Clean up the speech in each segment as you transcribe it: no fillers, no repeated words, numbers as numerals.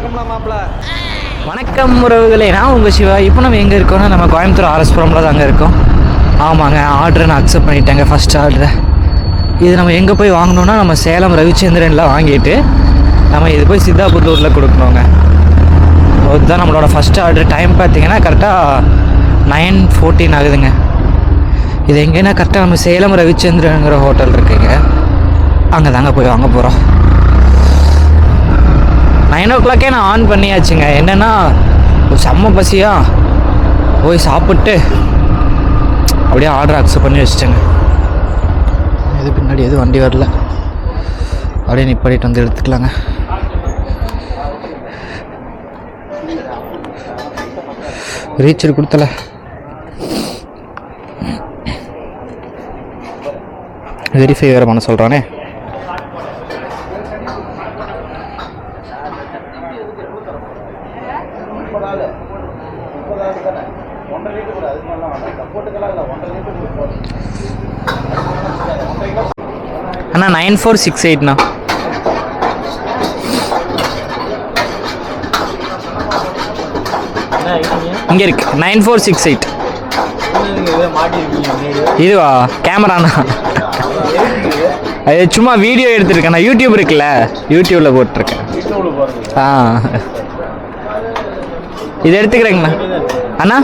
வணக்கம் உறவுகளே, நான் உங்கள் சிவா. இப்போ நம்ம எங்கே இருக்கோம்னா நம்ம கோயம்புத்தூர் ஆர்எஸ்புரமில் தாங்க இருக்கோம். ஆமாங்க, ஆர்டரை நான் அக்செப்ட் பண்ணிட்டேங்க, ஃபஸ்ட் ஆர்டரை. இது நம்ம எங்கே போய் வாங்கணுன்னா நம்ம சேலம் ரவிச்சந்திரனில் வாங்கிட்டு நம்ம இது போய் சித்தாபுத்தூரில் கொடுக்கணுங்க. அதுதான் நம்மளோட ஃபஸ்ட் ஆர்டர். டைம் பார்த்திங்கன்னா கரெக்டாக 9:14 ஆகுதுங்க. இது எங்கேன்னா கரெக்டாக நம்ம சேலம் ரவிச்சந்திரனுங்கிற ஹோட்டல் இருக்குங்க, அங்கே தாங்க போய் வாங்க போகிறோம். 9 o'clock நான் ஆன் பண்ணியாச்சுங்க. என்னென்னா ஒரு செம்ம பசியாக போய் சாப்பிட்டு அப்படியே ஆர்டர் அக்செப்ட் பண்ணி வச்சுட்டேங்க. எது பின்னாடி எதுவும் வண்டி வரல, அப்படியே நிப்பாட்டிட்டு வந்து எடுத்துக்கலாங்க. ரீச்சர் கொடுத்தல வெரிஃபை வேறு பண்ண சொல்கிறானே. அண்ணா 9468ண்ணா. இங்கே இருக்கு 9468. இதுவா கேமராண்ணா? அது சும்மா வீடியோ எடுத்துருக்கேன். நான் யூடியூப் இருக்குல்ல, யூடியூப்பில் போட்டிருக்கேன். ஆ, இது எடுத்துக்கிறேங்கண்ணா. அண்ணா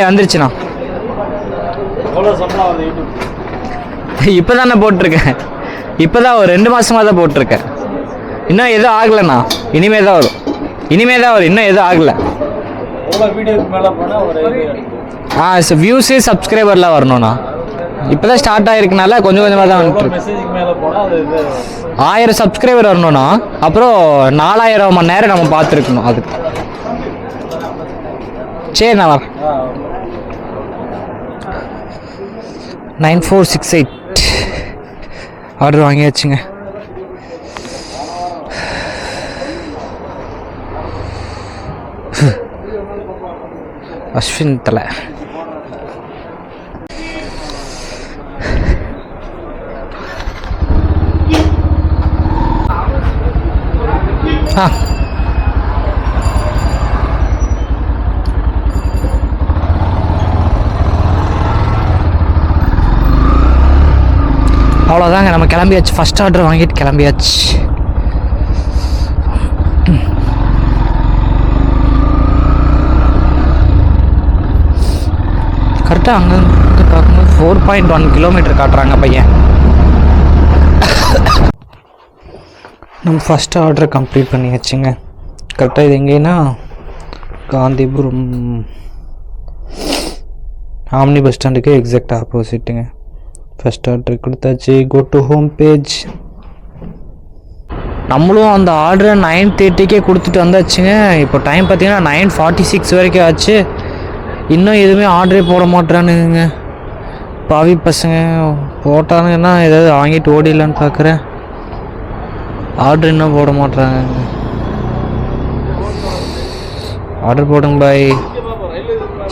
வந்துருச்சுண்ணா. இப்போ தானே போட்டிருக்கேன், இப்போ தான் ஒரு 2 மாதமாக தான் போட்டிருக்கேன். இன்னும் எதுவும் ஆகலைண்ணா, இனிமே தான் வரும், இன்னும் எதுவும் ஆகலை. வியூஸு சப்ஸ்கிரைபர்லாம் வரணும்ண்ணா. இப்போ தான் ஸ்டார்ட் ஆகிருக்குனால கொஞ்சம் கொஞ்சமாக தான் வந்துட்டு. 1000 சப்ஸ்கிரைபர் வரணும்ண்ணா. அப்புறம் 4000 மணி நேரம் நம்ம பார்த்துருக்கணும். அதுக்கு சரிண்ணா வரேன். 9468 ஆர்டர் வாங்கியாச்சுங்க. அஸ்வின் தலை அவ்வளோதாங்க, நம்ம கிளம்பியாச்சு. ஃபஸ்ட் ஆர்டர் வாங்கிட்டு கிளம்பியாச்சு. கரெக்டாக அங்கேருந்து பார்க்கும்போது 4.1 கிலோமீட்டர் காட்டுறாங்க பையன். நம்ம ஃபஸ்ட் ஆர்டரை கம்ப்ளீட் பண்ணியாச்சுங்க. கரெக்டாக இது எங்கேன்னா காந்திபுரம் ஆம்னி பஸ் ஸ்டாண்டுக்கு எக்ஸாக்ட் ஆப்போசிட்டுங்க. ஃபஸ்ட் ஆர்டர் கொடுத்தாச்சு. Go to home page. நம்மளும் அந்த ஆர்டரை 9:30 கொடுத்துட்டு வந்தாச்சுங்க. இப்போ டைம் பார்த்தீங்கன்னா 9:46 வரைக்கும் ஆச்சு. இன்னும் எதுவுமே ஆர்டரே போட மாட்டானுங்க பாவி பசங்க. போட்டானுங்கன்னா ஏதாவது வாங்கிட்டு ஓடிடலான்னு பார்க்குறேன். ஆர்டர் இன்னும் போட மாட்டாங்க. ஆர்டர் போடுங்க பாய்.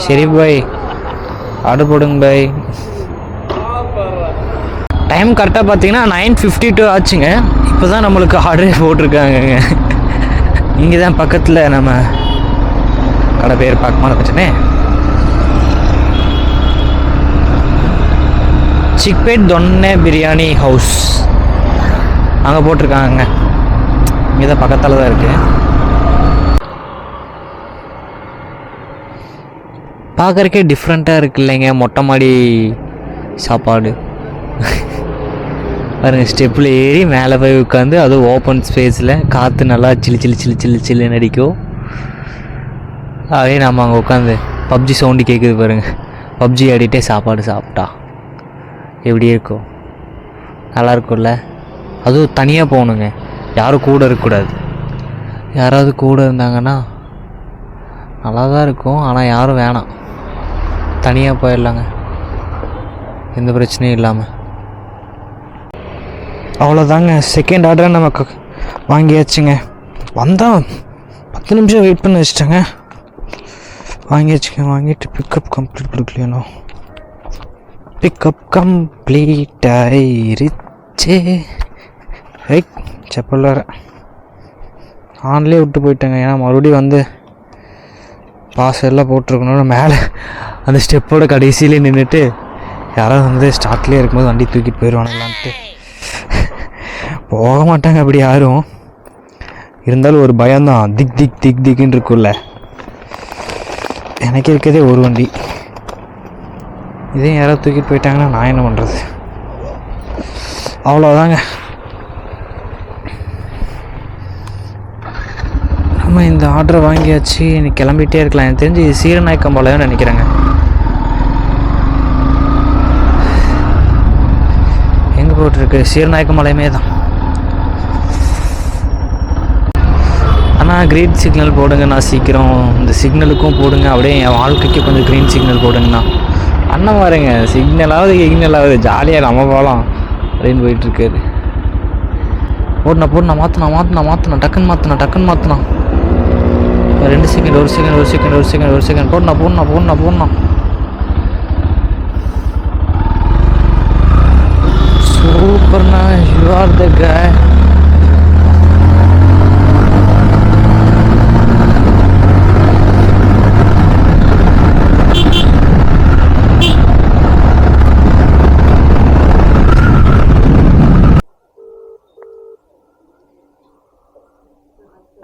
சரி பாய், ஆர்டர் போடுங்க பாய். டைம் கரெக்டாக பார்த்தீங்கன்னா 9:52 ஆச்சுங்க. இப்போ தான் நம்மளுக்கு ஆர்டரே போட்டிருக்காங்கங்க. இங்கே தான் பக்கத்தில் நம்ம கடை பேர் பார்க்க பிரச்சனை. சிக்பேட் தொன்னை பிரியாணி ஹவுஸ் அங்கே போட்டிருக்காங்க. இங்கே தான் பக்கத்தில் தான் இருக்குது. பார்க்குறக்கே டிஃப்ரெண்ட்டாக இருக்கு இல்லைங்க, மொட்டை மாடி சாப்பாடு. பாருங்கள், ஸ்டெப்பில் ஏறி மேலே போய் உட்காந்து, அதுவும் ஓப்பன் ஸ்பேஸில் காற்று நல்லா சில்லு நடிக்கும். அப்படியே நம்ம அங்கே உட்காந்து பப்ஜி சவுண்டு கேட்குது பாருங்கள். பப்ஜி ஆடிட்டே சாப்பாடு சாப்பிட்டா எப்படி இருக்கும்? நல்லா இருக்கும்ல. அதுவும் தனியாக போகணுங்க, யாரும் கூட இருக்கக்கூடாது. யாராவது கூட இருந்தாங்கன்னா நல்லா தான் இருக்கும், ஆனால் யாரும் வேணாம். தனியாக போயிடலாங்க, எந்த பிரச்சனையும் இல்லாமல். அவ்வளோதாங்க, செகண்ட் ஆர்டரை நமக்கு வாங்கியாச்சுங்க. வந்தால் 10 நிமிஷம் வெயிட் பண்ண வச்சுட்டேங்க. வாங்கியாச்சுங்க. வாங்கிட்டு பிக்கப் கம்ப்ளீட் கொடுக்கலையானோ. பிக்கப் கம்ப்ளீட் ஆயிருச்சே. ரைட், செப்பல் வேறு ஆன்லேயே விட்டு போயிட்டேங்க. ஏன்னா மறுபடியும் வந்து பாஸ் எல்லாம் போட்டிருக்கணும். மேலே அந்த ஸ்டெப்போட கடைசியிலே நின்றுட்டு யாராவது வந்து ஸ்டார்ட்லேயே இருக்கும்போது வண்டி தூக்கிட்டு போயிடுவானுங்களான்ட்டு போக மாட்டாங்க அப்படி யாரும். இருந்தாலும் ஒரு பயம்தான், திக் திக் திக் திக்குன்னு இருக்குல்ல. எனக்கு இருக்கிறதே ஒரு வண்டி, இதையும் யாராவது தூக்கிட்டு போயிட்டாங்கன்னா நான் என்ன பண்ணுறது? அவ்வளோதாங்க. நம்ம இந்த ஆர்டரை வாங்கியாச்சு, இன்னைக்கு கிளம்பிகிட்டே இருக்கலாம். எனக்கு தெரிஞ்சு சீரநாயக்கம்பாளையம்னு நினைக்கிறேங்க. எங்கே போட்டிருக்கு? சீரநாயக்கம்பாளையமே தான். ஆனால் க்ரீன் சிக்னல் போடுங்கண்ணா சீக்கிரம், இந்த சிக்னலுக்கும் போடுங்க, அப்படியே என் வாழ்க்கைக்கு கொஞ்சம் க்ரீன் சிக்னல் போடுங்கண்ணா. அண்ணன் பாருங்க, சிக்னலாவது ஜாலியாக நம்ம போகலாம் அப்படின்னு போயிட்டுருக்காரு. போடணும் மாற்றணும் டக்குன்னு மாற்றினா 2 செகண்ட், ஒரு செகண்ட் போடணும். சூப்பர்ண்ணா, யூ ஆர் த காய்.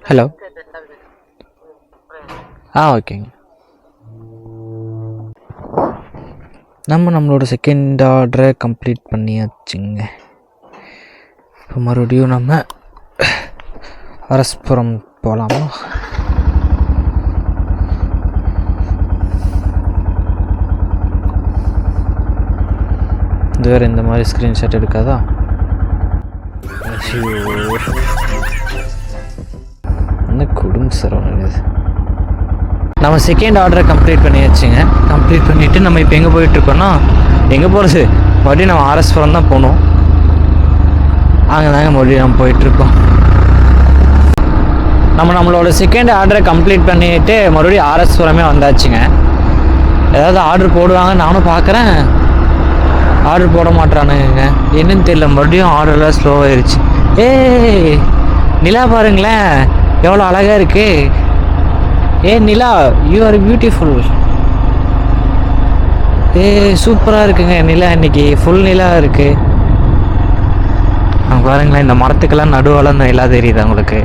ஹலோ. ஓகேங்க. நம்மளோட செகண்ட் ஆர்டரை கம்ப்ளீட் பண்ணியாச்சுங்க. இப்போ மறுபடியும் நம்ம அரஸ்புரம் போகலாமா? இது வேறு இந்த மாதிரி ஸ்க்ரீன்ஷாட் எடுக்காதா? என்ன குடும்ப சரவணன் இது. நம்ம செகண்ட் ஆர்டரை கம்ப்ளீட் பண்ணியாச்சுங்க. கம்ப்ளீட் பண்ணிவிட்டு நம்ம இப்போ எங்கே போயிட்டுருக்கோன்னா, எங்கே போகிறது மறுபடியும் நம்ம ஆர்எஸ்புரம் தான் போகணும். அங்கே தாங்க மறுபடியும் நம்ம போயிட்டுருக்கோம். நம்மளோட செகண்ட் ஆர்டரை கம்ப்ளீட் பண்ணிவிட்டு மறுபடியும் ஆர்எஸ்புரமே வந்தாச்சுங்க. ஏதாவது ஆர்டர் போடுவாங்க நானும் பார்க்குறேன், ஆர்டர் போட மாட்டானுங்க, என்னன்னு தெரியல. மறுபடியும் ஆர்டர்லாம் ஸ்லோவாகிடுச்சு. நிலா பாருங்களேன் எவ்வளோ அழகாக இருக்குது. நிலா, யூ ஆர் பியூட்டிஃபுல். சூப்பராக இருக்குங்க நிலா, இன்னைக்கு ஃபுல் நிலா இருக்குது. பாருங்களேன், இந்த மரத்துக்கெல்லாம் நடுவால் இந்த நிலா தெரியுது உங்களுக்கு.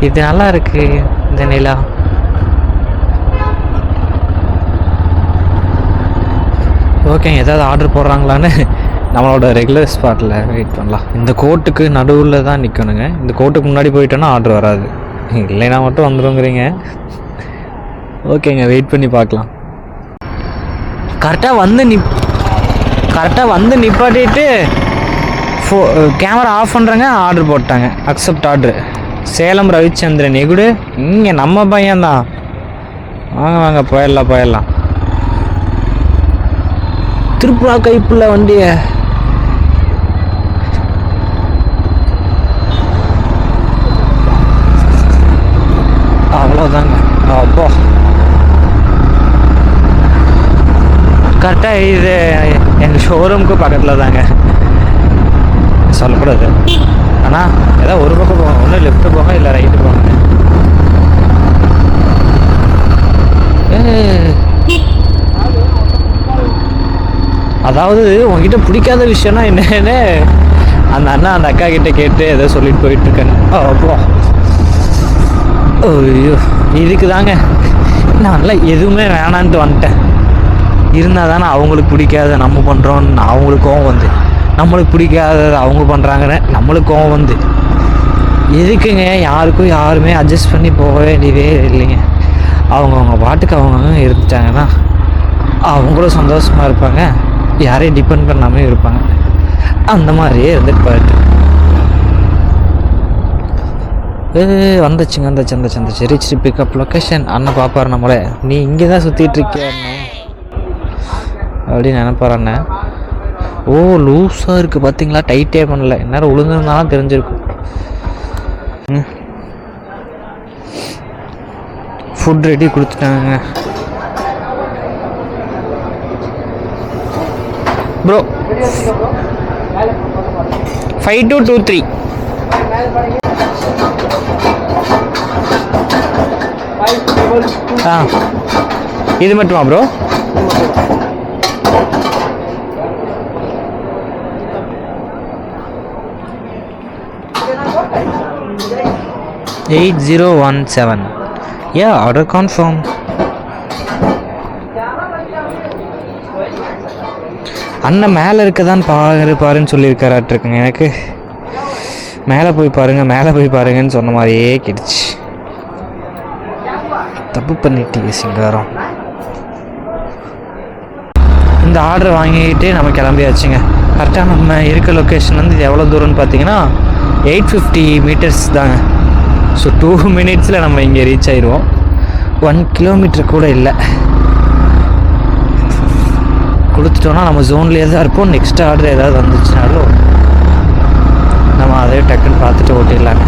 இது நல்லா இருக்குது இந்த நிலா. ஓகேங்க, ஏதாவது ஆர்டர் போடுறாங்களான்னு நம்மளோட ரெகுலர் ஸ்பாட்டில் வெயிட் பண்ணலாம். இந்த கோட்டுக்கு நடுவில் தான் நிற்கணுங்க. இந்த கோட்டுக்கு முன்னாடி போயிட்டோன்னா ஆர்டர் வராது, இல்லைனா மட்டும் வந்துடுங்கிறீங்க. ஓகேங்க, வெயிட் பண்ணி பார்க்கலாம். கரெக்டாக வந்து நிப்பாட்டிட்டு கேமரா ஆஃப் பண்ணுறேங்க, ஆர்டர் போட்டாங்க. Accept order. சேலம் ரவிச்சந்திரன் எகுடு, இங்கே நம்ம பையன்தான். வாங்க போயிடலாம். திருப்புரா கைப்புள்ள வண்டியை அவ்வளோதாங்க. அப்போ கரெக்டாக இது எங்கள் ஷோரூமுக்கு பக்கத்தில் தாங்க, சொல்லக்கூடாது. ஆனால் ஏதாவது ஒரு பக்கம் போங்க, ஒன்று லெஃப்ட்டு போங்க இல்லை ரைட்டு போங்க. அதாவது உங்ககிட்ட பிடிக்காத விஷயம்னா என்னன்னு அந்த அண்ணா அந்த அக்கா கிட்ட கேட்டு ஏதோ சொல்லிட்டு போயிட்டுருக்காங்க. அப்போ ஐயோ, இதுக்கு தாங்க நான்லாம் எதுவுமே வேணான்ட்டு வந்துட்டேன். இருந்தால் தானே அவங்களுக்கு பிடிக்காத நம்ம பண்ணுறோன்னு அவங்களுக்கு கோவம் வந்து, நம்மளுக்கு பிடிக்காதது அவங்க பண்ணுறாங்கன்னு நம்மளுக்கு கோவம் வந்து, எதுக்குங்க யாருமே அட்ஜஸ்ட் பண்ணி போக வேண்டியதே இல்லைங்க. அவங்கவுங்க பாட்டுக்கு அவங்கவுங்க இருந்துட்டாங்கன்னா அவங்களும் சந்தோஷமாக இருப்பாங்க, யாரையும் டிபெண்ட் பண்ணாமல் இருப்பாங்க. அந்த மாதிரியே இருந்துட்டு போயிட்டு வந்துச்சு. Reach pickup location. அண்ணன் பார்ப்பார் நம்மளே, நீ இங்கே தான் சுற்றிட்டு இருக்கியா அப்படின்னு நினைப்பார் அண்ணன். லூஸாக இருக்குது பார்த்தீங்களா, டைட்டே பண்ணல. இந்நேரம் உளுந்துருந்தாலும் தெரிஞ்சிருக்கும். ஃபுட் ரெடி கொடுத்துட்டாங்க ப்ரோ. 5223 ஆ இது மட்டுமா ப்ரோ? $8017. Yeah, order confirm. அண்ணன் மேலே இருக்கதான் பாருன்னு சொல்லியிருக்காராட்டிருக்குங்க. எனக்கு மேலே போய் பாருங்கன்னு சொன்ன மாதிரியே கிடுச்சு. தப்பு பண்ணிட்டீங்க சிங்காரம். இந்த ஆர்டர் வாங்கிட்டு நம்ம கிளம்பியாச்சுங்க. கரெக்டாக நம்ம இருக்க லொக்கேஷன் வந்து இது எவ்வளோ தூரம்னு பார்த்தீங்கன்னா 850 மீட்டர்ஸ் தாங்க. ஸோ 2 மினிட்ஸில் நம்ம இங்கே ரீச் ஆயிடுவோம். 1 கிலோமீட்டர் கூட இல்லை. கொடுத்துட்டோன்னா நம்ம ஜோன்லேயே தான் இருப்போம். நெக்ஸ்ட் ஆர்டர் ஏதாவது வந்துச்சுனாலும் நம்ம அதே டக்குன்னு பார்த்துட்டு ஓட்டிடலாங்க.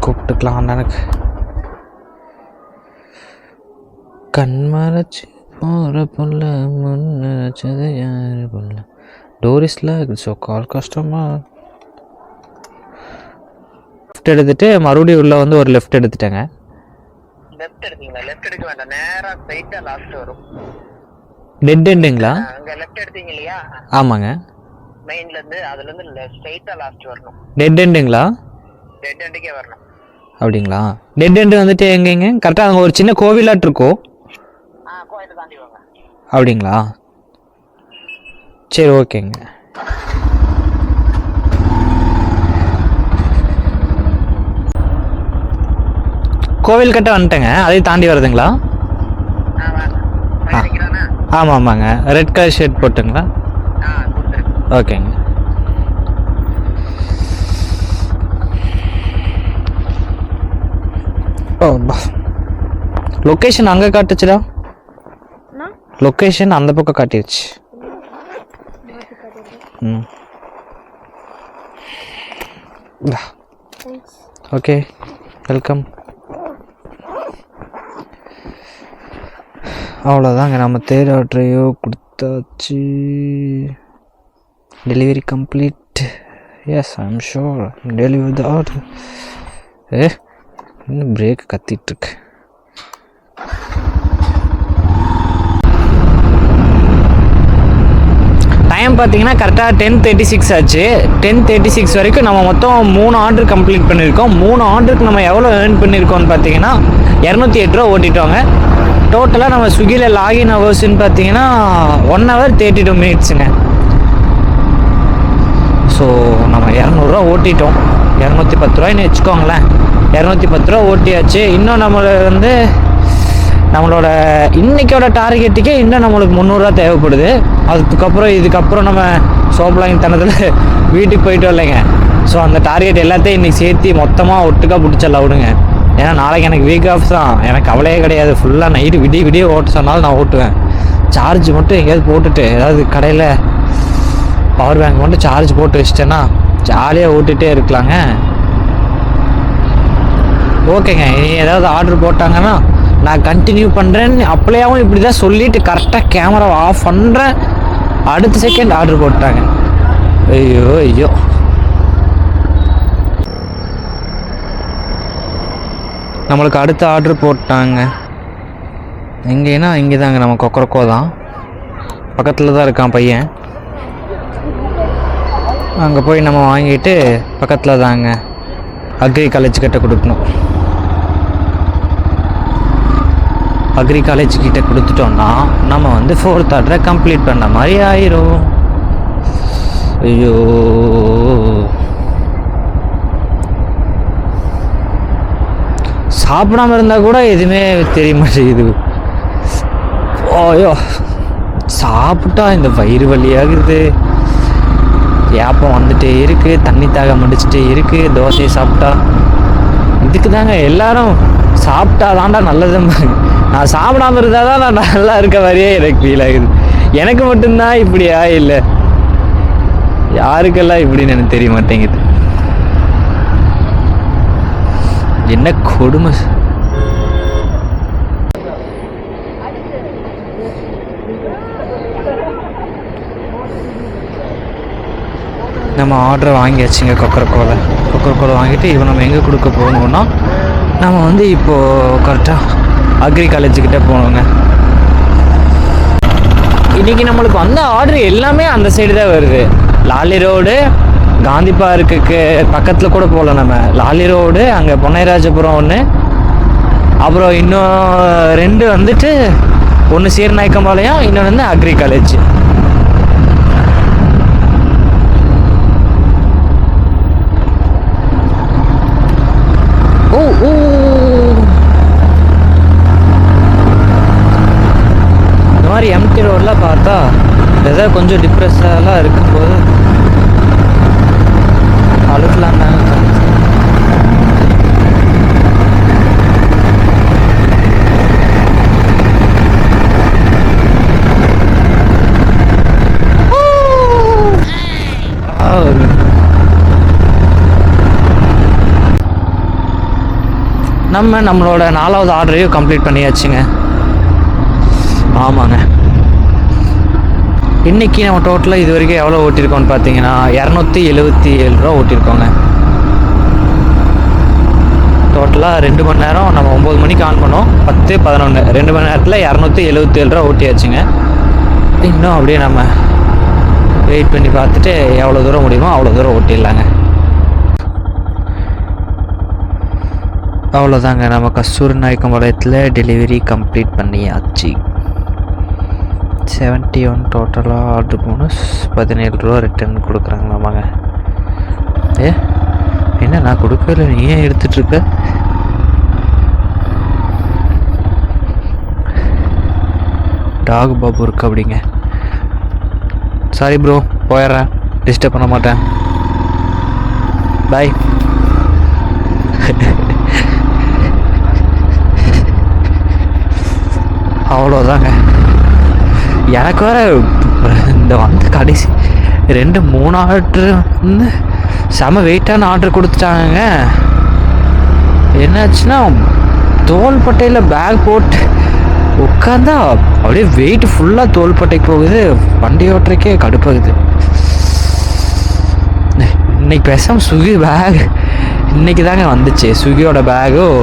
கூப்பிட்டுக்கலாம் அண்ணனுக்கு. கண்மறைச்சி போகிற புள்ள முன்னச்சது யாரு புள்ள டோரிஸில் ஸோ கால் கஷ்டமாக லெஃப்ட் எடுத்துகிட்டு மறுபடியும் உள்ளே வந்து ஒரு லெஃப்ட் எடுத்துட்டேங்க. லெஃப்ட் எடுத்தீங்களா? லெஃப்ட் எடுக்க வேண்டாம், நேரா ஸ்ட்ரைட்டா லாஸ்ட் வரும். டெட் எண்டுங்களா? அங்க லெஃப்ட் எடுத்தீங்க இல்லையா? ஆமாங்க. மெயின்ல இருந்து அதுல இருந்து ஸ்ட்ரைட்டா லாஸ்ட் வரணும். டெட் எண்டுங்களா? டெட் எண்டுக்கே வரணும். அப்படிங்களா? டெட் எண்டு வந்துட்டு எங்கெங்க? கரெக்டாக அங்கே ஒரு சின்ன கோவிலாட்டு இருக்கும். கோயிலை தாண்டி வாங்க. அப்படிங்களா? சரி ஓகேங்க. கோவில் கட்ட வந்துட்டேங்க. அதையும் தாண்டி வருதுங்களா? ஆமாம் ஆமாங்க. ரெட் கலர் ஷர்ட் போட்டுங்களா? ஓகேங்க. லொக்கேஷன் அங்கே காட்டுச்சுடா. லொக்கேஷன் அந்த பக்கம் காட்டிடுச்சு. Okay welcome. அவ்வளோதாங்க, நம்ம தேர்ட் ஆர்டரையோ கொடுத்தாச்சு. Delivery complete. Yes I am sure delivery the order. இன்னும் பிரேக் கத்திட்டுருக்கு. டைம் பார்த்தீங்கன்னா கரெக்டாக 10:36 ஆச்சு. 10:36 வரைக்கும் நம்ம மொத்தம் 3 ஆர்டர் கம்ப்ளீட் பண்ணியிருக்கோம். 3 ஆர்டருக்கு நம்ம எவ்வளோ ஏர்ன் பண்ணியிருக்கோம்னு பார்த்தீங்கன்னா 208 ரூபா ஓட்டிட்டோங்க. டோட்டலாக நம்ம ஸ்விக்கியில் லாகின் ஹவர்ஸ்ன்னு பார்த்தீங்கன்னா 1 hour 32 minutesங்க. ஸோ நம்ம 200 ரூபா ஓட்டிட்டோம். 210 ரூபாய்ன்னு வச்சுக்கோங்களேன். 210 ரூபா ஓட்டியாச்சு. இன்னும் நம்மளை வந்து நம்மளோட இன்றைக்கோட டார்கெட்டுக்கே இன்னும் நம்மளுக்கு 300 ரூபா தேவைப்படுது. அதுக்கப்புறம் இதுக்கப்புறம் நம்ம சோப்பலாங்க தனத்தில் வீட்டுக்கு போயிட்டு வரலைங்க. ஸோ அந்த டார்கெட் எல்லாத்தையும் இன்றைக்கி சேர்த்து மொத்தமாக ஒட்டுக்காக பிடிச்சல விடுங்க. ஏன்னா நாளைக்கு எனக்கு வீக் ஆஃப் தான். எனக்கு கவலையே கிடையாது. ஃபுல்லாக நைட்டு விடிய ஓட்ட சொன்னாலும் நான் ஓட்டுவேன். சார்ஜ் மட்டும் எங்கேயாவது போட்டுட்டு ஏதாவது கடையில் பவர் பேங்க் மட்டும் சார்ஜ் போட்டு வச்சிட்டேன்னா ஜாலியாக ஓட்டிகிட்டே இருக்கலாங்க. ஓகேங்க. இனி ஏதாவது ஆர்டர் போட்டாங்கன்னா நான் கண்டினியூ பண்ணுறேன்னு அப்படியாவும் இப்படி தான் சொல்லிவிட்டு கரெக்டாக கேமராவை ஆஃப் பண்ணுறேன். அடுத்த செகண்ட் ஆர்டர் போட்டாங்க. ஐயோ நம்மளுக்கு அடுத்த ஆர்டர் போட்டாங்க. எங்கேன்னா இங்கே தாங்க, நம்ம கொக்கரக்கோ தான் பக்கத்தில் தான் இருக்கான் பையன். அங்கே போய் நம்ம வாங்கிட்டு பக்கத்தில் தாங்க அக்ரி காலேஜ் கிட்ட கொடுக்கணும். அக்ரி காலேஜ் கிட்ட கொடுத்துட்டோம்னா நம்ம வந்து 4th ஆர்டரை கம்ப்ளீட் பண்ண மாதிரி ஆயிரும். ஐயோ சாப்பிடாம இருந்தால் கூட எதுவுமே தெரிய மாட்டேங்குது. ஐயோ சாப்பிட்டா இந்த வயிறு வலியாகுது. ஏப்பம் வந்துட்டே இருக்குது. தண்ணி தாக முடிச்சுட்டே இருக்குது. தோசையை சாப்பிட்டா இதுக்கு தாங்க எல்லாரும் சாப்பிட்டா தாண்டா நல்லதும்பாங்க. நான் சாப்பிடாம இருந்தால் தான் நான் நல்லா இருக்க மாதிரியே எனக்கு ஃபீல் ஆகுது. எனக்கு மட்டும்தான் இப்படியா இல்லை யாருக்கெல்லாம் இப்படின்னு எனக்கு தெரிய மாட்டேங்குது. என்ன கொடுமை. நம்ம ஆர்டரை வாங்கியாச்சுங்க. கொக்கரக்கோலை வாங்கிட்டு இப்போ நம்ம எங்கே கொடுக்க போகணுன்னா நம்ம வந்து இப்போது கரெக்டாக அக்ரி காலேஜுக்கிட்ட போகணுங்க. இன்றைக்கி நம்மளுக்கு வந்த ஆர்டர் எல்லாமே அந்த சைடு தான் வருது. லாலி ரோடு, காந்தி பார்க்குக்கு பக்கத்தில் கூட போகல. நம்ம லாலி ரோடு, அங்கே பொன்னைராஜபுரம் ஒன்று, அப்புறம் இன்னும் 2 வந்துட்டு ஒன்று சீர்நாயக்கம்பாளையம், இன்னொன்று வந்து அக்ரி காலேஜ். ஓ ஓ இந்த மாதிரி எம்டி ரோடெலாம் பார்த்தா ஏதாவது கொஞ்சம் டிப்ரெஸ்ஸெல்லாம் இருக்கும்போது அழுக்கலாம் தாங்க. நம்மளோட 4வது ஆர்டரையும் கம்ப்ளீட் பண்ணியாச்சுங்க. ஆமாங்க. இன்றைக்கி நம்ம டோட்டலாக இது வரைக்கும் எவ்வளோ ஓட்டியிருக்கோம்னு பார்த்தீங்கன்னா 277 ரூபா ஓட்டியிருக்கோங்க. டோட்டலாக 2 மணி நேரம். நம்ம 9 மணிக்கு ஆன் பண்ணோம், 10, 11, 2 மணி நேரத்தில் 277 ரூபா ஓட்டியாச்சுங்க. இன்னும் அப்படியே நம்ம வெயிட் பண்ணி பார்த்துட்டு எவ்வளோ தூரம் முடியுமோ அவ்வளோ தூரம் ஓட்டிடலாங்க. அவ்வளோதாங்க, நம்ம கஸ்தூரிநாயக்கம்பாளையத்தில் டெலிவரி கம்ப்ளீட் பண்ணியாச்சு. 71 டோட்டலாக ஆர்டர் போனஸ் 17 ரூபா ரிட்டர்ன் கொடுக்குறாங்களாமாங்க. என்ன நான் கொடுக்கல, நீ ஏன் எடுத்துகிட்ருக்க? டாக் பாபு இருக்கு அப்படிங்க. சாரி ப்ரோ, போயிடுறேன், டிஸ்டர்ப் பண்ண மாட்டேன், பாய். அவ்வளோதாங்க. எனக்கு வேறு இந்த வந்து கடைசி 2-3 ஆர்டரு வந்து செம வெயிட்டான ஆர்டர் கொடுத்துட்டாங்க. என்னாச்சுன்னா தோள்பட்டையில் பேக் போட்டு உட்காந்தா அப்படியே வெயிட் ஃபுல்லாக தோள்பட்டைக்கு போகுது. வண்டி ஓட்டுறக்கே கடுப்பாகுது. இன்னைக்கு பேசாமல் ஸ்விக்கி பேக் இன்றைக்கி தாங்க வந்துச்சு. ஸ்விக்கியோட பேகும்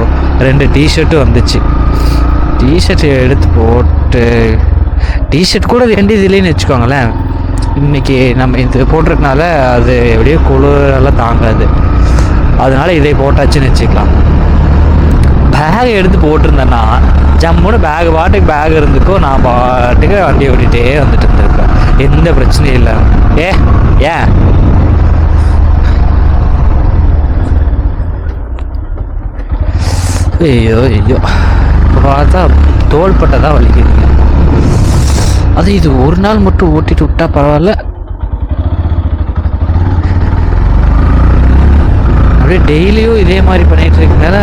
2 டிஷர்ட்டும் வந்துச்சு. டிஷர்ட் எடுத்து போட்டு, டிஷர்ட் கூட வேண்டியது இல்லைன்னு வச்சுக்கோங்களேன். இன்றைக்கி நம்ம இது போட்டிருக்கனால அது எப்படியோ குளிரெல்லாம் தாங்காது, அதனால் இதை போட்டாச்சுன்னு வச்சுக்கலாம். பேக் எடுத்து போட்டிருந்தேன்னா ஜம்முன்னு பாட்டுக்கு பேக் இருந்துக்கோ, நான் பாட்டுக்கு வண்டி ஓட்டிகிட்டே வந்துட்டு இருந்திருப்பேன், எந்த பிரச்சனையும் இல்லை. ஏன் ஐயோ இப்போ பார்த்தா தோள்பட்டை தான் வலிக்குதுங்க. அது இது ஒரு நாள் மட்டும் ஓட்டிட்டு விட்டா பரவாயில்ல, அப்படியே டெய்லியும் இதே மாதிரி பண்ணிகிட்டு இருக்கனால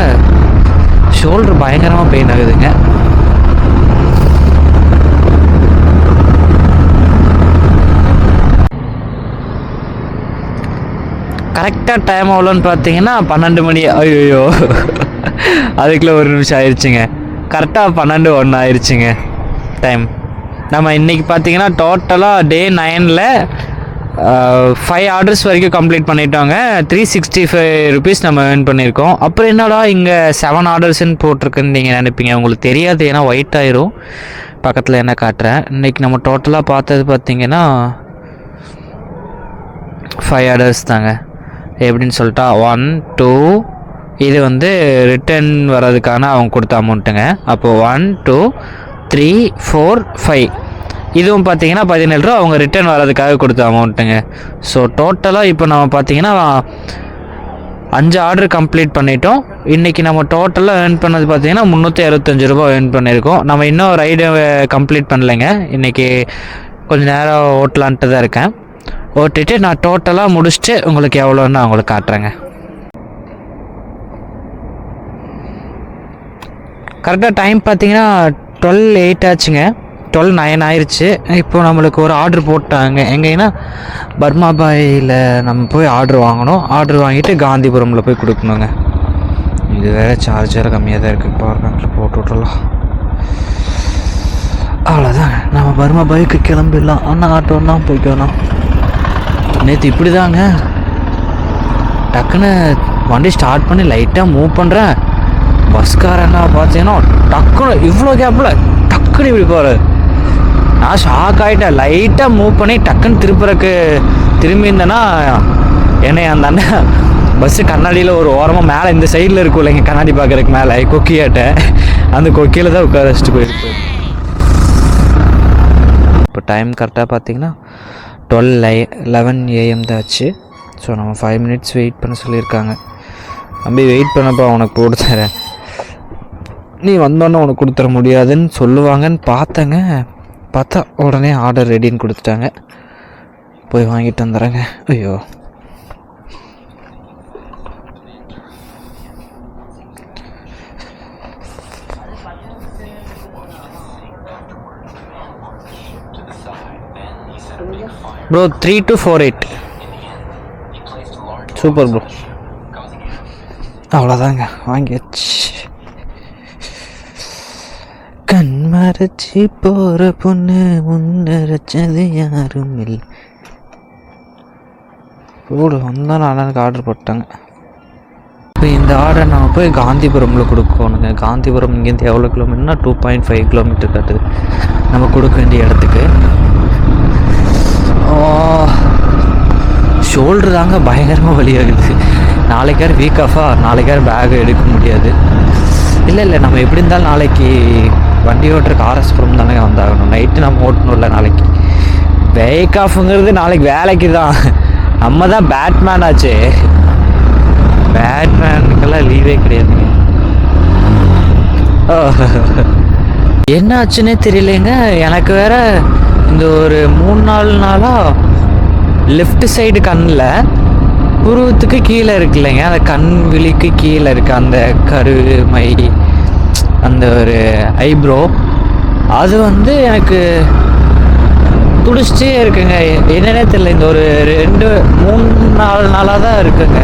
ஷோல்டர் பயங்கரமாக பெயின் ஆகுதுங்க. கரெக்டாக டைம் எவ்வளோன்னு பார்த்தீங்கன்னா 12 மணி. ஐயோ அதுக்குள்ளே 1 நிமிஷம் ஆயிடுச்சுங்க. கரெக்டாக 12:01 ஆயிடுச்சுங்க டைம். நம்ம இன்றைக்கி பார்த்தீங்கன்னா டோட்டலாக டே 9ல் 5 ஆர்டர்ஸ் வரைக்கும் கம்ப்ளீட் பண்ணிட்டோங்க. 365 ருபீஸ் நம்ம ஏர்ன் பண்ணியிருக்கோம். அப்புறம் என்னடா இங்கே 7 ஆர்டர்ஸ்ன்னு போட்டிருக்குன்னு நீங்கள் நினைப்பீங்க, உங்களுக்கு தெரியாது, ஏன்னா ஒயிட் ஆயிரும். பக்கத்தில் என்ன காட்டுறேன். இன்றைக்கி நம்ம டோட்டலாக பார்த்தது பார்த்தீங்கன்னா 5 ஆர்டர்ஸ் தாங்க. எப்படின்னு சொல்லிட்டா 1, 2, இது வந்து ரிட்டர்ன் வர்றதுக்கான அவங்க கொடுத்த அமௌண்ட்டுங்க. அப்போது 1, 2, 3, 4, 5 இதுவும் பார்த்தீங்கன்னா 17 ரூபா அவங்க ரிட்டர்ன் வர்றதுக்காக கொடுத்த அமௌண்ட்டுங்க. ஸோ டோட்டலாக இப்போ நம்ம பார்த்தீங்கன்னா 5 ஆர்டர் கம்ப்ளீட் பண்ணிட்டோம். இன்றைக்கி நம்ம டோட்டலாக ஏர்ன் பண்ணது பார்த்தீங்கன்னா 365 ரூபா ஏர்ன் பண்ணியிருக்கோம். நம்ம இன்னும் ரைடு கம்ப்ளீட் பண்ணலைங்க. இன்றைக்கி கொஞ்சம் நேரம் ஓட்டலான்ட்டு தான் இருக்கேன். ஓட்டிட்டு நான் டோட்டலாக முடிச்சுட்டு உங்களுக்கு எவ்வளோன்னு நான் உங்களுக்கு காட்டுறேங்க. கரெக்டாக டைம் பார்த்தீங்கன்னா 12:08 ஆச்சுங்க. 12:09 ஆயிடுச்சு. இப்போது நம்மளுக்கு ஒரு ஆர்டர் போட்டாங்க. எங்கன்னா பர்மாபாயில் நம்ம போய் ஆர்டர் வாங்கணும். ஆர்டர் வாங்கிட்டு காந்திபுரமில் போய் கொடுக்கணுங்க. இது வேறு சார்ஜர் கம்மியாக தான் இருக்குது, பவர் பேங்கில் போட்டு விட்றலாம். அவ்வளோதாங்க, நம்ம பர்மாபாய்க்கு கிளம்பிடலாம். ஆனால் ஆட்டோன்னா போய்க்கணும். நேற்று இப்படி தாங்க, டக்குன்னு வண்டி ஸ்டார்ட் பண்ணி லைட்டாக மூவ் பண்ணுறேன், பஸ்காரங்க பார்த்தீங்கன்னா டக்குன்னு இவ்வளோ கேப்பில் டக்குன்னு இப்படி போகிறாரு. நான் ஷாக் ஆகிட்டேன். லைட்டாக மூவ் பண்ணி டக்குன்னு திரும்பி இருந்தேன்னா என்னை அந்த அண்ணன் பஸ்ஸு கண்ணாடியில் ஒரு ஓரமாக மேலே இந்த சைடில் இருக்கும் இல்லைங்க, கண்ணாடி பார்க்குறதுக்கு மேலே கொக்கியாட்ட, அந்த கொக்கியில் தான் உட்கார வச்சுட்டு போயிருப்பேன். இப்போ டைம் கரெக்டாக பார்த்தீங்கன்னா 12:11 AM தான் ஆச்சு. ஸோ நம்ம 5 minutes வெயிட் பண்ண சொல்லியிருக்காங்க. தம்பி வெயிட் பண்ணப்போ உனக்கு போட்டு தரேன், நீ வந்தோன்னே உனக்கு கொடுத்துட முடியாதுன்னு சொல்லுவாங்கன்னு பார்த்தேங்க. பார்த்தா உடனே ஆர்டர் ரெடின்னு கொடுத்துட்டாங்க. போய் வாங்கிட்டு வந்துடுறேங்க. ஐயோ, ப்ரோ 3248 சூப்பர் ப்ரோ. அவ்வளோதாங்க, வாங்கியாச்சு. கண் மறைச்சி போகிற பொண்ணு முன்னரைச்சது யாரும் இல்லை. போடு வந்தால் அண்ணனுக்கு ஆர்டர் போட்டாங்க. இப்போ இந்த ஆர்டர் நம்ம போய் காந்திபுரமில் கொடுக்கணுங்க. காந்திபுரம் இங்கேருந்து எவ்வளோ கிலோமீட்டர்னா 2.5 கிலோமீட்டர் காட்டுது நம்ம கொடுக்க வேண்டிய இடத்துக்கு. ஷோல்டர் தாங்க பயங்கரமாக வலியாகுது. நாளைக்காரு வீக் ஆஃபா, நாளைக்காரு பேக் எடுக்க முடியாது. இல்லை நம்ம எப்படி இருந்தாலும் நாளைக்கு வண்டி ஓட்டுறக்கு ஆர்எஸ்புரம் தானே வந்தாகணும். நைட்டு நம்ம ஓட்டணும்ல நாளைக்கு. வீக் ஆஃபுங்கிறது நாளைக்கு வேலைக்கு தான். நம்ம தான் பேட்மேன் ஆச்சு, பேட்மேனுக்கெல்லாம் லீவே கிடையாதுங்க. என்ன ஆச்சுன்னே தெரியலைங்க. எனக்கு வேற இந்த ஒரு 3-4 நாளாக லெஃப்ட் சைடு கண்ணில் புருவத்துக்கு கீழே இருக்குல்லைங்க, அந்த கண் விழிக்கு கீழே இருக்குது அந்த கருமை, அந்த ஒரு ஐப்ரோ, அது வந்து எனக்கு துடிச்சிட்டே இருக்குங்க. என்னன்னே தெரியல, இந்த ஒரு 2-3-4 நாளாக தான் இருக்குங்க.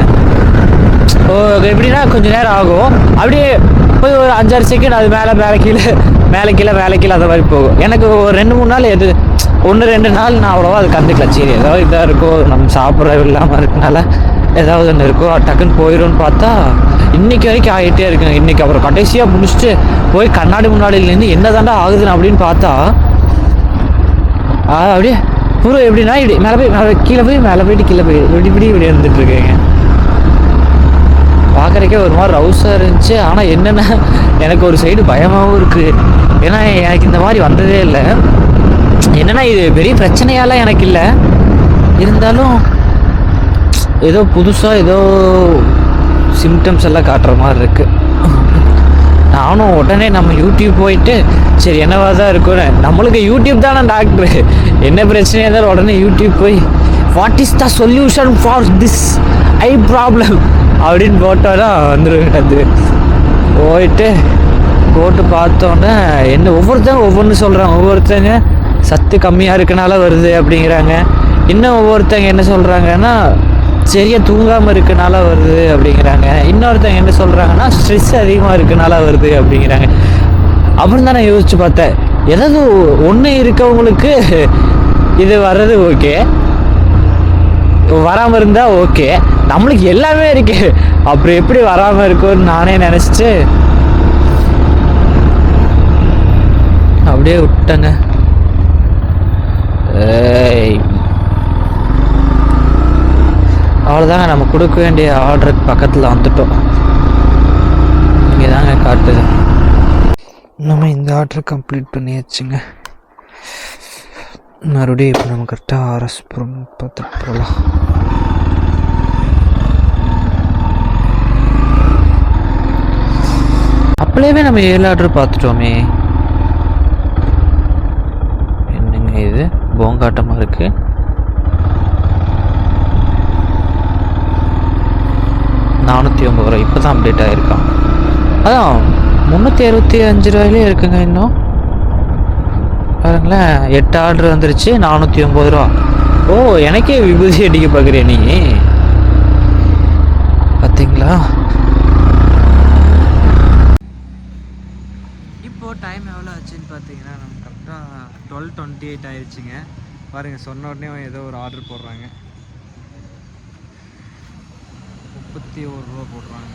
எப்படின்னா கொஞ்சம் நேரம் ஆகும், அப்படியே போய் ஒரு 5-6 செகண்ட் அது மேலே கீழே அந்த மாதிரி போகும். எனக்கு ஒரு 2-3 நாள் 1-2 நாள் நான் அவ்வளோவா அது கண்டுக்கல. சரி ஏதாவது இதாக இருக்கோ, நம்ம சாப்பிட்ற இல்லாமல் இருக்கனால ஏதாவது ஒன்று இருக்கோ, டக்குன்னு போயிடும்னு பார்த்தா இன்றைக்கி வரைக்கும் ஆகிட்டே இருக்குங்க. இன்றைக்கி அப்புறம் கடைசியாக முடிச்சுட்டு போய் கண்ணாடி முன்னாடியிலேருந்து என்ன தாண்டா ஆகுதுன்னு அப்படின்னு பார்த்தா அப்படியே பூரா எப்படின்னா இப்படி மேலே போயிட்டு கீழே போய் இப்படி இருந்துகிட்ருக்கேங்க. பார்க்குறக்கே ஒரு மாதிரி ரவுஸாக இருந்துச்சு. ஆனால் என்னென்ன எனக்கு ஒரு சைடு பயமாகவும் இருக்குது. ஏன்னா எனக்கு இந்த மாதிரி வந்ததே இல்லை. என்னென்னா இது பெரிய பிரச்சனையாலாம் எனக்கு இல்லை, இருந்தாலும் ஏதோ புதுசாக ஏதோ சிம்டம்ஸ் எல்லாம் காட்டுற மாதிரி இருக்குது. நானும் உடனே நம்ம யூடியூப் போயிட்டு சரி என்னவா தான் இருக்குன்னு, நம்மளுக்கு யூடியூப் தானே டாக்டரு, என்ன பிரச்சனையாக இருந்தாலும் உடனே யூடியூப் போய் what is the solution for this I problem அப்படின்னு போட்டோன்னா வந்துடுவேன். அது போட்டு பார்த்தோன்னே என்ன ஒவ்வொருத்தங்க ஒவ்வொன்று சொல்கிறாங்க. ஒவ்வொருத்தங்க சத்து கம்மியாக இருக்கனால வருது அப்படிங்கிறாங்க. இன்னும் ஒவ்வொருத்தங்க என்ன சொல்கிறாங்கன்னா சரியாக தூங்காமல் இருக்கனால வருது அப்படிங்கிறாங்க. இன்னொருத்தங்க என்ன சொல்கிறாங்கன்னா ஸ்ட்ரெஸ் அதிகமாக இருக்கனால வருது அப்படிங்கிறாங்க. அப்புறம் தான் நான் யோசித்து பார்த்தேன், ஏதாவது ஒன்று இருக்கவங்களுக்கு இது வர்றது ஓகே, வராமல் இருந்தால் ஓகே, நம்மளுக்கு எல்லாமே இருக்கு, அப்புறம் எப்படி வராமல் இருக்கும்னு நானே நினச்சிட்டு அப்படியே விட்டேங்க. அவ்வளோதாங்க, நம்ம கொடுக்க வேண்டிய ஆர்டருக்கு பக்கத்தில் வந்துட்டோம். இங்கே தாங்க காட்டுது. நம்ம இந்த ஆர்டர் கம்ப்ளீட் பண்ணியாச்சுங்க. மறுபடியும் இப்போ நம்ம கரெக்டாக ஆர்எஸ்புரம் பார்த்துட்டு போகலாம். அப்படியே நம்ம 7 ஆர்டர் பார்த்துட்டோமே. என்னங்க இது போங்காட்டமாக இருக்குது. $450 இப்போ தான் அப்டேட் ஆகிருக்கான். அதான் 365 ரூபாயிலே இருக்குங்க. இன்னும் பாருங்களேன், 8 ஆர்டர் வந்துருச்சு, $450. ஓ, எனக்கே விபூதி அடிக்க பார்க்குறிய நீ, பார்த்தீங்களா? இப்போது டைம் எவ்வளோ ஆச்சுன்னு பார்த்தீங்கன்னா நம்ம கரெக்டாக 12:28 ஆயிடுச்சுங்க. பாருங்கள், சொன்ன உடனே ஏதோ ஒரு ஆர்டர் போடுறாங்க. ரூபா போடுறாங்க.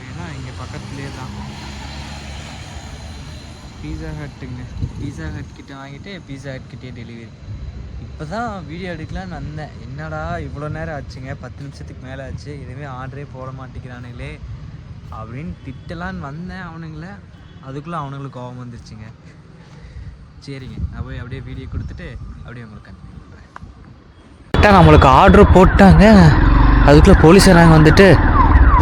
ஏன்னா இங்கே பக்கத்துலேயே தான் பீஸா ஹட்டுங்க. பீஸா ஹட் கிட்டே வாங்கிட்டு பீஸா ஹட் கிட்டே டெலிவரி. இப்போ தான் வீடியோ எடுக்கலான்னு வந்தேன். என்னடா இவ்வளோ நேரம் ஆச்சுங்க, 10 நிமிஷத்துக்கு மேலே ஆச்சு, எதுவுமே ஆர்டரே போட மாட்டேங்கிறானுங்களே அப்படின்னு திட்டலான்னு வந்தேன் அவனுங்கள. அதுக்குள்ளே அவனுங்களுக்கு கோபம் வந்துருச்சுங்க. சரிங்க, நான் போய் அப்படியே வீடியோ கொடுத்துட்டு அப்படியே உங்களுக்கு கண்டினியூ பண்ணுறேன். கரெக்டாக நம்மளுக்கு ஆர்டர் போட்டாங்க. அதுக்குள்ளே போலீஸாராங்க வந்துட்டு,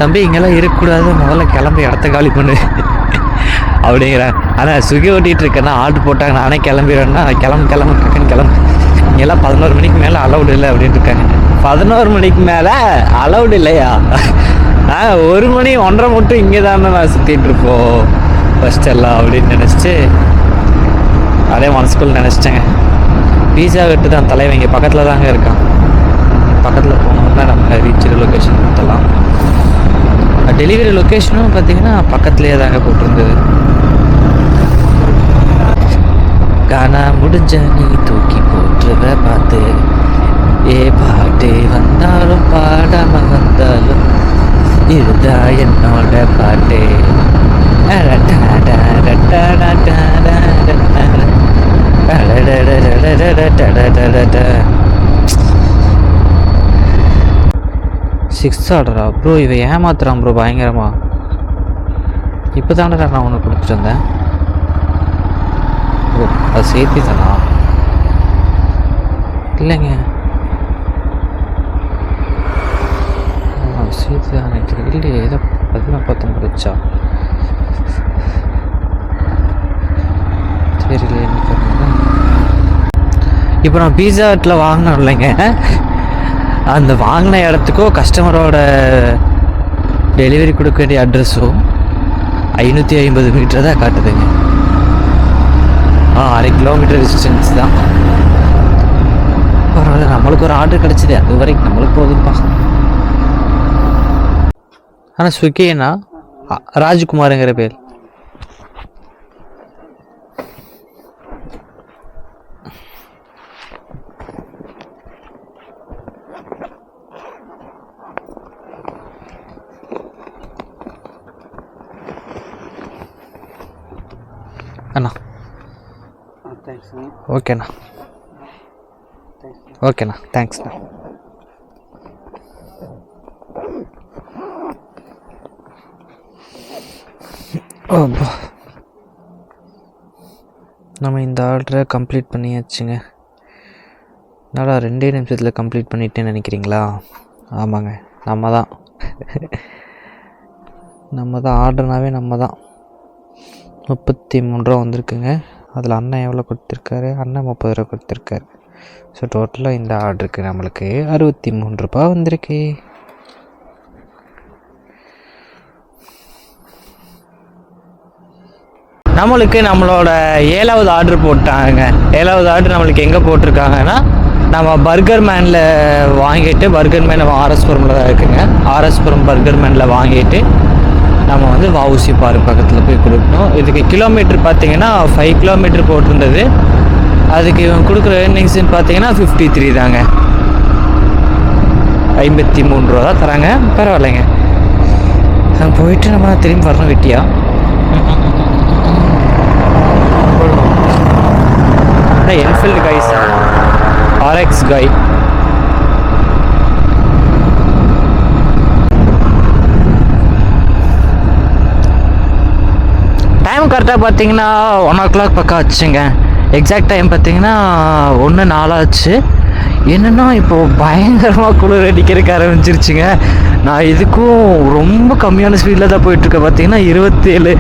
தம்பி இங்கெல்லாம் இருக்கக்கூடாது, முதல்ல கிளம்பி இடத்த காலி பண்ணு அப்படிங்கிறேன். ஆனால் ஸ்விக்கி ஓட்டிகிட்டு இருக்கேன்னா ஆர்டர் போட்டாங்க, நானே கிளம்பிடுறேன்னா கிளம்பு டக்குன்னு கிளம்பு, இங்கெல்லாம் 11 மணிக்கு மேலே அலௌடு இல்லை அப்படின்னு இருக்காங்க. 11 மணிக்கு மேலே அலௌடு இல்லையா? 1 மணி 1:30 மட்டும் இங்கே தானே நான் சுற்றிட்டு இருப்போம் ஃபஸ்ட் எல்லாம் அப்படின்னு நினச்சிட்டு அதே மனசுக்குள்ள நினச்சிட்டேங்க. பீஸா ஹட்டு தான் தலைவன், இங்கே பக்கத்தில் தாங்க இருக்கான். பக்கத்தில் போனோம்னா நம்ம ரீச் லொக்கேஷன் கொடுத்துடலாம். டெலிவரி லொக்கேஷனும் பார்த்தீங்கன்னா பக்கத்துலேயே தாங்க போட்டிருந்தது. கானா முடிஞ்ச நீ தூக்கி போட்டுருவ பார்த்து, ஏ பாட்டு வந்தாலும் பாடாம வந்தாலும் இதுதா என்னோட பாட்டு. சிக்ஸ் ஆர்டரா ப்ரோ? இவன் ஏமாத்துறான் ப்ரோ பயங்கரமா. இப்போ தானே நான் உனக்கு கொடுத்துட்டு வந்தேன். ஓ அது சேர்த்தி தானா? இல்லைங்க சேர்த்து தான் நினைக்கிறேன். இல்லையே ஏதோ 19 வச்சா தெரியல. இப்போ நான் பீஸா ஹட்டில் வாங்கினோம் இல்லைங்க, அந்த வாங்கின இடத்துக்கோ கஸ்டமரோட டெலிவரி கொடுக்க வேண்டிய அட்ரஸும் 550 மீட்டர் தான் காட்டுதுங்க. 1/2 கிலோமீட்டர் டிஸ்டன்ஸ் தான். பரவாயில்ல, நம்மளுக்கு ஒரு ஆர்டர் கிடச்சிது, அது வரைக்கும் நம்மளுக்கு போதும்ப்பா. ஆனால் ஸ்விக்கின்னா ராஜ்குமாருங்கிற பேர். அண்ணா ஓகேண்ணா, ஓகேண்ணா, தேங்க்ஸ்ண்ணா. நம்ம இந்த ஆர்டரை கம்ப்ளீட் பண்ணியாச்சுங்க. என்னடா 2 நிமிஷத்தில் கம்ப்ளீட் பண்ணிட்டேன்னு நினைக்கிறீங்களா? ஆமாங்க, நம்ம தான் ஆர்டர்னாவே நம்ம தான். 33 ரூபா வந்திருக்குங்க. அதில் அண்ணன் எவ்வளோ கொடுத்துருக்காரு? அண்ணன் 30 ரூபா கொடுத்துருக்காரு. ஸோ டோட்டலாக இந்த ஆர்டருக்கு நம்மளுக்கு 63 ரூபா வந்திருக்கு. நம்மளுக்கு நம்மளோட 7வது ஆர்டர் போட்டாங்க. 7வது ஆர்டர் நம்மளுக்கு எங்கே போட்டிருக்காங்கன்னா, நம்ம பர்கர் மேனில் வாங்கிட்டு, பர்கர் மேன் ஆர்எஸ்புரமில் தான் இருக்குங்க. ஆர்எஸ்புரம் பர்கர் மேனில் வாங்கிட்டு நம்ம வந்து வஉசி பார்க் பக்கத்தில் போய் கொடுக்கணும். இதுக்கு கிலோமீட்டர் பார்த்தீங்கன்னா 5 கிலோமீட்டர் போட்டிருந்தது. அதுக்கு இவன் கொடுக்குற ஏர்னிங்ஸ்ன்னு பார்த்தீங்கன்னா 53 தாங்க. 53 ரூபா தான் தராங்க. பரவாயில்லைங்க. போயிட்டு நம்ம திரும்பி வரணும் வெட்டியா. என்ஃபீல்டு கைஸ், ஆர்எக்ஸ் கை. டைம் கரெக்டாக பார்த்தீங்கன்னா 1 o'clock பக்கம் ஆச்சுங்க. எக்ஸாக்ட் டைம் பார்த்தீங்கன்னா 1:04 ஆச்சு. என்னென்னா இப்போது பயங்கரமாக குளிர் அடிக்கிறதுக்கு ஆரம்பிச்சிருச்சுங்க. நான் இதுக்கும் ரொம்ப கம்மியான ஸ்பீடில் தான் போயிட்டுருக்கேன். பார்த்தீங்கன்னா 27,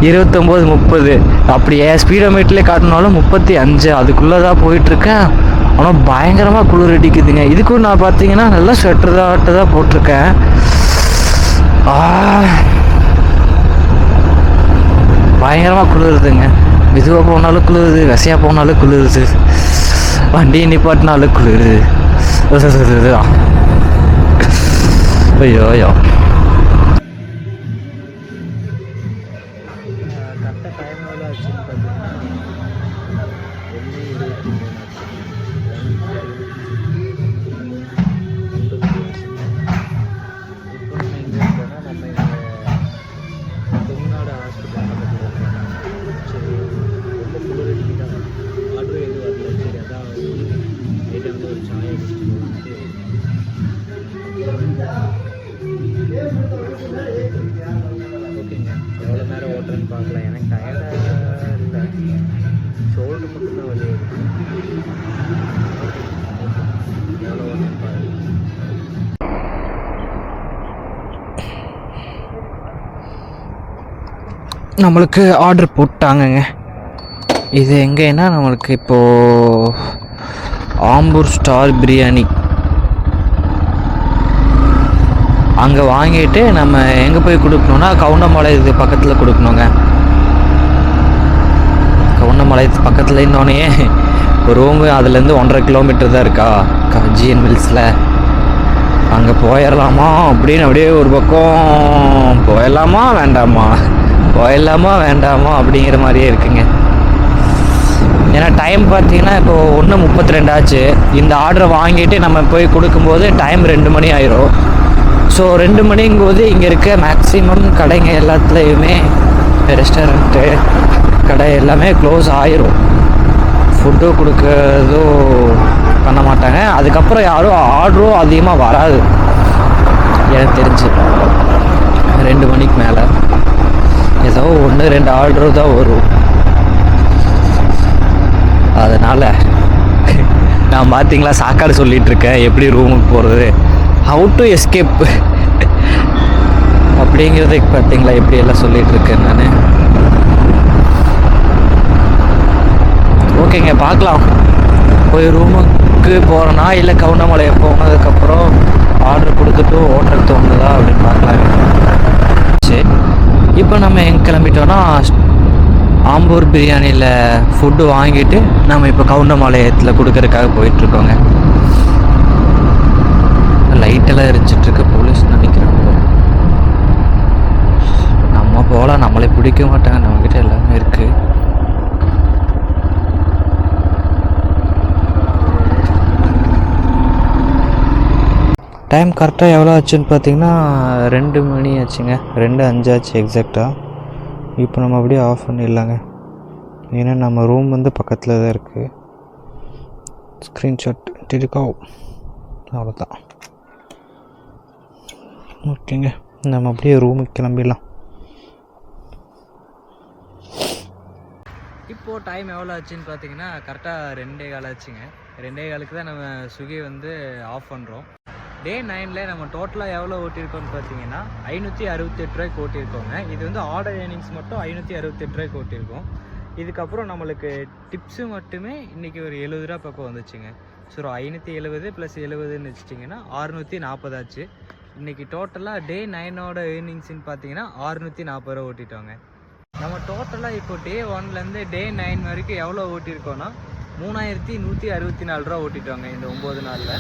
29, 30 அப்படியே ஸ்பீடோமீட்டர்லேயே காட்டினாலும் 35 அதுக்குள்ளே தான் போயிட்டுருக்கேன். ஆனால் பயங்கரமாக குளிர் அடிக்குதுங்க. இதுக்கும் நான் பார்த்தீங்கன்னா நல்லா ஸ்வெட்டர் தான் போட்டிருக்கேன். பயங்கரமாக குளிருதுங்க. மெதுவாக போனாலும் குளிருது, விசையாக போனாலும் குளிருது, வண்டியை நிப்பாட்டினாலும் குளிருது. ஐயோ ஐயோ. கரெக்டாக டைம் எவ்வளோ ஆச்சுன்னு பார்த்தீங்கன்னா 1:23 ஆச்சு. இப்போ நம்ம எங்கே இருக்கோம்? பார்க்கலாம். எனக்கு டயர்டாக இல்லை, ஷோல்டர் மட்டும்தான் வலி வருது. எவ்வளோ வருதுன்னு பாருங்க. நம்மளுக்கு ஆர்டர் போட்டாங்கங்க. இது எங்கேன்னா நம்மளுக்கு இப்போது ஆம்பூர் ஸ்டார் பிரியாணி அங்கே வாங்கிட்டு நம்ம எங்கே போய் கொடுக்கணுன்னா கவுண்டமலை இது பக்கத்தில் கொடுக்கணுங்க. கவுண்டமலை பக்கத்தில் இன்னொன்னே ஒரு ரூமு அதுலேருந்து 1.5 கிலோமீட்டர் தான் இருக்கா ஜிஎன் மில்ஸில். அங்கே போயிடலாமா அப்படின்னு அப்படியே ஒரு பக்கம் போயிடலாமா வேண்டாமா அப்படிங்கிற மாதிரியே இருக்குங்க. ஏன்னா டைம் பார்த்தீங்கன்னா இப்போ 1:32 ஆச்சு. இந்த ஆர்டரை வாங்கிட்டு நம்ம போய் கொடுக்கும்போது டைம் 2 மணி ஆயிரும். ஸோ 2 மணிங்கும்போது இங்கே இருக்க மேக்ஸிமம் கடைங்க எல்லாத்துலேயுமே ரெஸ்டாரண்ட்டு கடை எல்லாமே க்ளோஸ் ஆயிரும். ஃபுட்டு கொடுக்கறதோ பண்ண மாட்டாங்க. அதுக்கப்புறம் யாரும் ஆர்டரும் அதிகமாக வராது எனக்கு தெரிஞ்சு. 2 மணிக்கு மேலே ஏதோ 1-2 ஆர்டரு தான் வரும். அதனால் நான் பார்த்தீங்களா சாக்காடு சொல்லிகிட்ருக்கேன் எப்படி ரூமுக்கு போகிறது, ஹவு டு எஸ்கேப் அப்படிங்கிறதுக்கு பார்த்தீங்களா எப்படியெல்லாம் சொல்லிகிட்ருக்கேன் நான். ஓகேங்க, பார்க்கலாம். போய் ரூமுக்கு போகிறேன்னா இல்லை கவுண்டமலையை போனதுக்கப்புறம் ஆர்டர் கொடுத்துட்டு ஓட்டுறது தோணுதா அப்படின்னு பார்க்கலாங்க. சரி, இப்போ நம்ம எங்கே கிளம்பிட்டோன்னா ஆம்பூர் பிரியாணியில் ஃபுட்டு வாங்கிட்டு நம்ம இப்போ கவுண்டமலையத்தில் கொடுக்கறதுக்காக போயிட்டுருக்கோங்க. லைட்டெல்லாம் எரிச்சிட்ருக்க போலீஸ் நினைக்கிறாங்க. நம்ம போகலாம், நம்மளை பிடிக்க மாட்டாங்க, நம்மக்கிட்ட எல்லாமே இருக்குது. டைம் கரெக்டாக எவ்வளோ ஆச்சுன்னு பார்த்தீங்கன்னா 2 மணி ஆச்சுங்க. 2:05 ஆச்சு எக்ஸாக்டாக. இப்போ நம்ம அப்படியே ஆஃப் பண்ணிடலாங்க. ஏன்னா நம்ம ரூம் வந்து பக்கத்தில் தான் இருக்குது. ஸ்க்ரீன்ஷாட் டிடிக்கோ அவ்வளோதான். ஓகேங்க, நம்ம அப்படியே ரூமுக்கு கிளம்பிடலாம். இப்போது டைம் எவ்வளோ ஆச்சுன்னு பார்த்தீங்கன்னா கரெக்டாக 2:15 ஆச்சுங்க. 2:15 தான் நம்ம ஸ்விக்கி வந்து ஆஃப் பண்ணுறோம். டே 9ல் நம்ம டோட்டலாக எவ்வளோ ஓட்டியிருக்கோம்னு பார்த்தீங்கன்னா 568 ரூபாய்க்கு ஓட்டியிருக்கோங்க. இது வந்து ஆர்டர் ஏர்னிங்ஸ் மட்டும் 568 ரூபாய்க்கு ஓட்டியிருக்கோம். இதுக்கப்புறம் நம்மளுக்கு டிப்ஸு மட்டுமே இன்றைக்கி ஒரு 70 ரூபா பக்கம் வந்துச்சுங்க. ஸோ 570 + 70ன்னு வச்சிட்டிங்கன்னா 640 ஆச்சு. இன்றைக்கி டோட்டலாக டே 9ஓட ஏர்னிங்ஸ்ன்னு பார்த்தீங்கன்னா 640 ரூபா ஓட்டிட்டோங்க. நம்ம டோட்டலாக இப்போ டே 1லேருந்து டே 9 வரைக்கும் எவ்வளோ ஓட்டியிருக்கோன்னா 3164 ரூபா ஓட்டிட்டோங்க இந்த 9 நாளில்.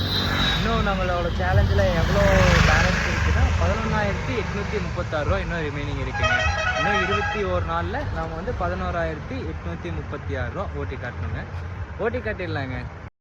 இன்னும் நம்மளோட சேலஞ்சில் எவ்வளோ பேலன்ஸ் இருக்குன்னா 11,836 ரூபா இன்னும் ரிமைனிங் இருக்குங்க. இன்னும் 21 நாளில் நம்ம வந்து 11,836 ரூபா ஓட்டி காட்டணுங்க. ஓட்டி காட்டிடலாங்க.